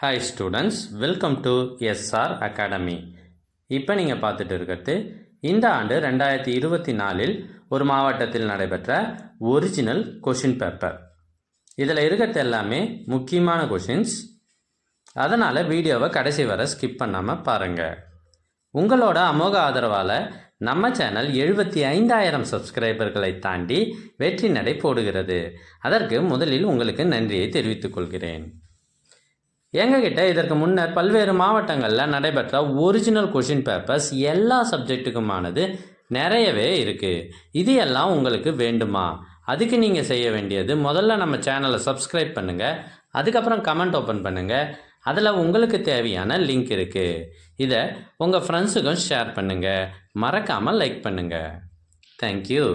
Hi students, welcome to SR academy. இப்போ நீங்கள் பார்த்துட்டு இருக்கிறது இந்த ஆண்டு 2024 ஒரு மாவட்டத்தில் நடைபெற்ற ஒரிஜினல் கொஷின் பேப்பர். இதில் இருக்கிறது எல்லாமே முக்கியமான கொஷின்ஸ். அதனால் வீடியோவை கடைசி வரை ஸ்கிப் பண்ணாமல் பாருங்கள். உங்களோட அமோக ஆதரவால் நம்ம சேனல் 75,000 சப்ஸ்கிரைபர்களை தாண்டி வெற்றி நடை போடுகிறது. அதற்கு முதலில் உங்களுக்கு நன்றியை தெரிவித்துக் கொள்கிறேன். எங்ககிட்ட இதற்கு முன்னர் பல்வேறு மாவட்டங்களில் நடைபெற்ற ஒரிஜினல் கொஷின் பேப்பர்ஸ் எல்லா சப்ஜெக்ட்டுக்குமானது நிறையவே இருக்குது. இது எல்லாம் உங்களுக்கு வேண்டுமா? அதுக்கு நீங்கள் செய்ய வேண்டியது முதல்ல நம்ம சேனலை சப்ஸ்கிரைப் பண்ணுங்கள், அதுக்கப்புறம் கமெண்ட் ஓப்பன் பண்ணுங்கள். அதில் உங்களுக்கு தேவையான லிங்க் இருக்குது. இதை உங்கள் ஃப்ரெண்ட்ஸுக்கும் ஷேர் பண்ணுங்கள், மறக்காமல் லைக் பண்ணுங்கள். தேங்க்யூ.